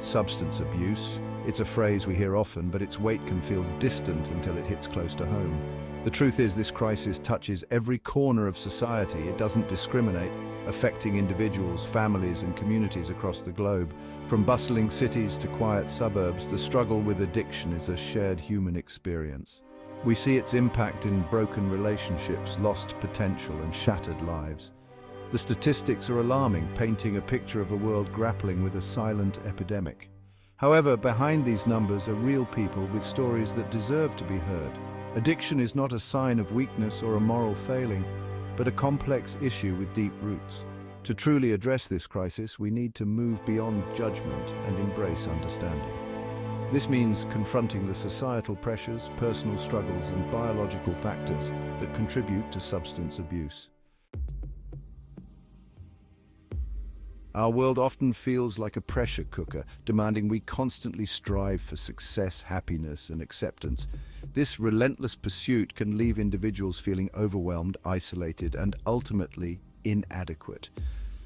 Substance abuse. It's a phrase we hear often, but its weight can feel distant until it hits close to home. The truth is, this crisis touches every corner of society. It doesn't discriminate, affecting individuals, families, and communities across the globe. From bustling cities to quiet suburbs, the struggle with addiction is a shared human experience. We see its impact in broken relationships, lost potential, and shattered lives. The statistics are alarming, painting a picture of a world grappling with a silent epidemic. However, behind these numbers are real people with stories that deserve to be heard. Addiction is not a sign of weakness or a moral failing, but a complex issue with deep roots. To truly address this crisis, we need to move beyond judgment and embrace understanding. This means confronting the societal pressures, personal struggles, and biological factors that contribute to substance abuse. Our world often feels like a pressure cooker, demanding we constantly strive for success, happiness, and acceptance. This relentless pursuit can leave individuals feeling overwhelmed, isolated, and ultimately inadequate.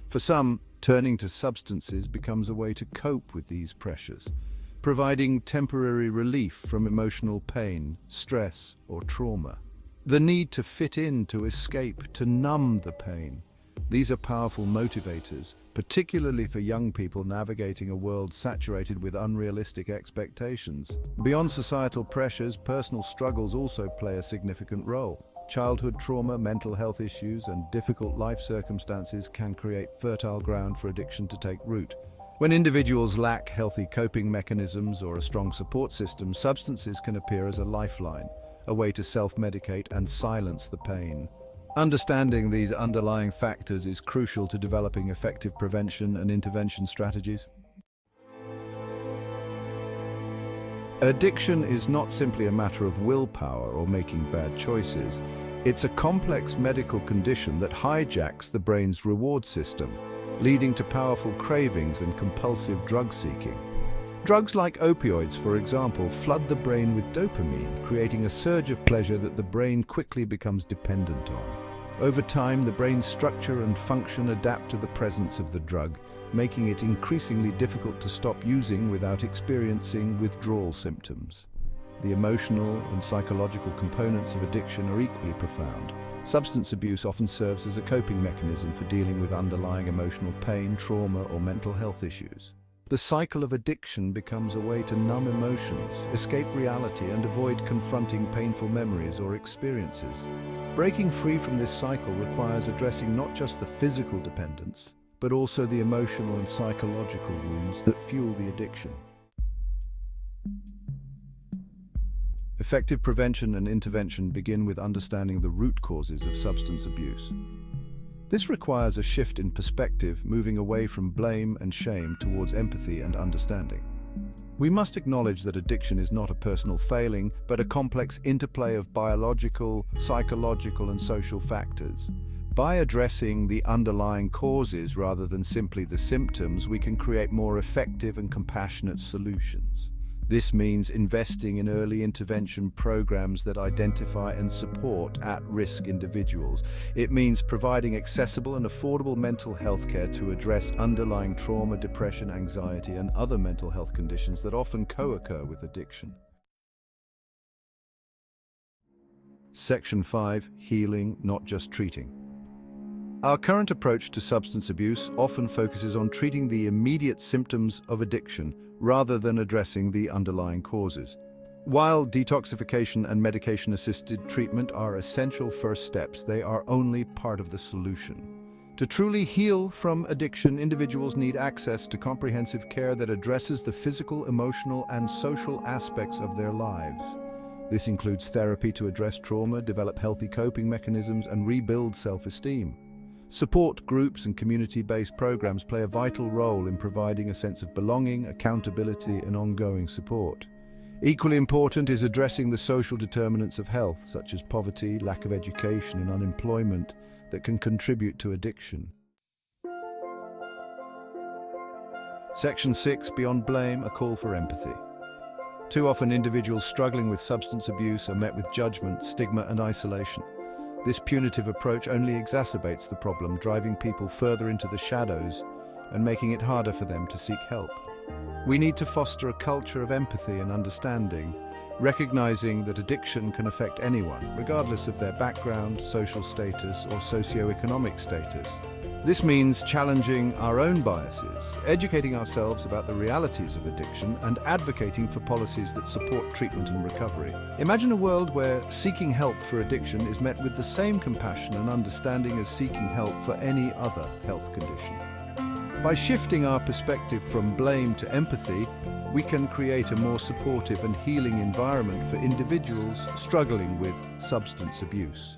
For some, turning to substances becomes a way to cope with these pressures, providing temporary relief from emotional pain, stress, or trauma. The need to fit in, to escape, to numb the pain. These are powerful motivators, particularly for young people navigating a world saturated with unrealistic expectations. Beyond societal pressures, personal struggles also play a significant role. Childhood trauma, mental health issues, and difficult life circumstances can create fertile ground for addiction to take root. When individuals lack healthy coping mechanisms or a strong support system, substances can appear as a lifeline, a way to self-medicate and silence the pain. Understanding these underlying factors is crucial to developing effective prevention and intervention strategies. Addiction is not simply a matter of willpower or making bad choices. It's a complex medical condition that hijacks the brain's reward system, leading to powerful cravings and compulsive drug seeking. Drugs like opioids, for example, flood the brain with dopamine, creating a surge of pleasure that the brain quickly becomes dependent on. Over time, the brain's structure and function adapt to the presence of the drug, making it increasingly difficult to stop using without experiencing withdrawal symptoms. The emotional and psychological components of addiction are equally profound. Substance abuse often serves as a coping mechanism for dealing with underlying emotional pain, trauma, or mental health issues. The cycle of addiction becomes a way to numb emotions, escape reality, and avoid confronting painful memories or experiences. Breaking free from this cycle requires addressing not just the physical dependence, but also the emotional and psychological wounds that fuel the addiction. Effective prevention and intervention begin with understanding the root causes of substance abuse. This requires a shift in perspective, moving away from blame and shame towards empathy and understanding. We must acknowledge that addiction is not a personal failing, but a complex interplay of biological, psychological, and social factors. By addressing the underlying causes rather than simply the symptoms, we can create more effective and compassionate solutions. This means investing in early intervention programs that identify and support at-risk individuals. It means providing accessible and affordable mental health care to address underlying trauma, depression, anxiety, and other mental health conditions that often co-occur with addiction. Section 5. Healing, not just treating. Our current approach to substance abuse often focuses on treating the immediate symptoms of addiction rather than addressing the underlying causes. While detoxification and medication-assisted treatment are essential first steps, they are only part of the solution. To truly heal from addiction, individuals need access to comprehensive care that addresses the physical, emotional, and social aspects of their lives. This includes therapy to address trauma, develop healthy coping mechanisms, and rebuild self-esteem. Support groups and community-based programs play a vital role in providing a sense of belonging, accountability, and ongoing support. Equally important is addressing the social determinants of health, such as poverty, lack of education, and unemployment, that can contribute to addiction. Section 6. Beyond blame, a call for empathy. Too often, individuals struggling with substance abuse are met with judgment, stigma, and isolation. This punitive approach only exacerbates the problem, driving people further into the shadows and making it harder for them to seek help. We need to foster a culture of empathy and understanding, recognizing that addiction can affect anyone, regardless of their background, social status, or socioeconomic status. This means challenging our own biases, educating ourselves about the realities of addiction, and advocating for policies that support treatment and recovery. Imagine a world where seeking help for addiction is met with the same compassion and understanding as seeking help for any other health condition. By shifting our perspective from blame to empathy, we can create a more supportive and healing environment for individuals struggling with substance abuse.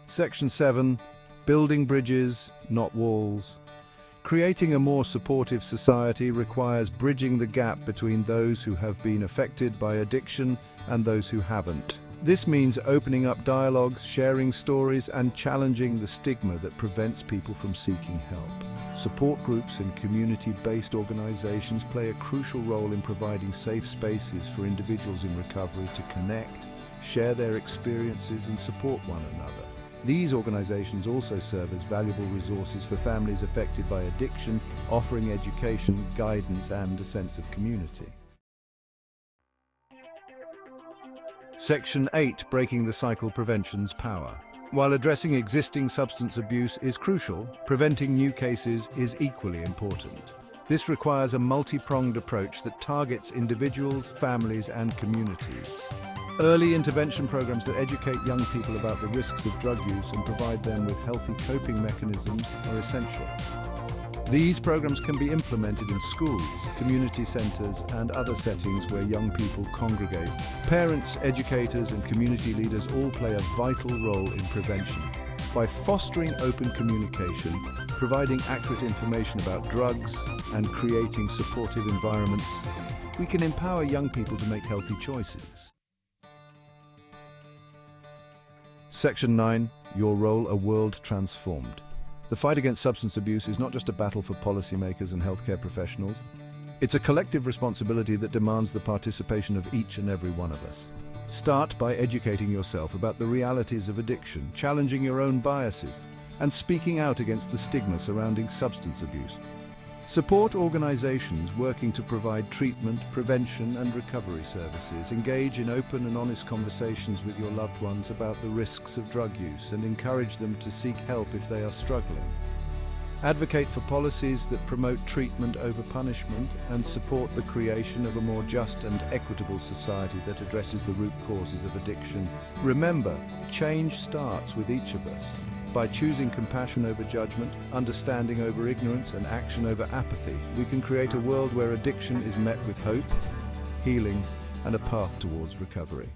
Section 7. Building bridges, not walls. Creating a more supportive society requires bridging the gap between those who have been affected by addiction and those who haven't. This means opening up dialogues, sharing stories, and challenging the stigma that prevents people from seeking help. Support groups and community-based organizations play a crucial role in providing safe spaces for individuals in recovery to connect, share their experiences, and support one another. These organizations also serve as valuable resources for families affected by addiction, offering education, guidance, and a sense of community. Section 8. Breaking the cycle: prevention's power. While addressing existing substance abuse is crucial, preventing new cases is equally important. This requires a multi-pronged approach that targets individuals, families, and communities. Early intervention programs that educate young people about the risks of drug use and provide them with healthy coping mechanisms are essential. These programs can be implemented in schools, community centers, and other settings where young people congregate. Parents, educators, and community leaders all play a vital role in prevention. By fostering open communication, providing accurate information about drugs, and creating supportive environments, we can empower young people to make healthy choices. Section 9. Your role: a world transformed. The fight against substance abuse is not just a battle for policymakers and healthcare professionals. It's a collective responsibility that demands the participation of each and every one of us. Start by educating yourself about the realities of addiction, challenging your own biases, and speaking out against the stigma surrounding substance abuse. Support organizations working to provide treatment, prevention, and recovery services. Engage in open and honest conversations with your loved ones about the risks of drug use and encourage them to seek help if they are struggling. Advocate for policies that promote treatment over punishment and support the creation of a more just and equitable society that addresses the root causes of addiction. Remember, change starts with each of us. By choosing compassion over judgment, understanding over ignorance, and action over apathy, we can create a world where addiction is met with hope, healing, and a path towards recovery.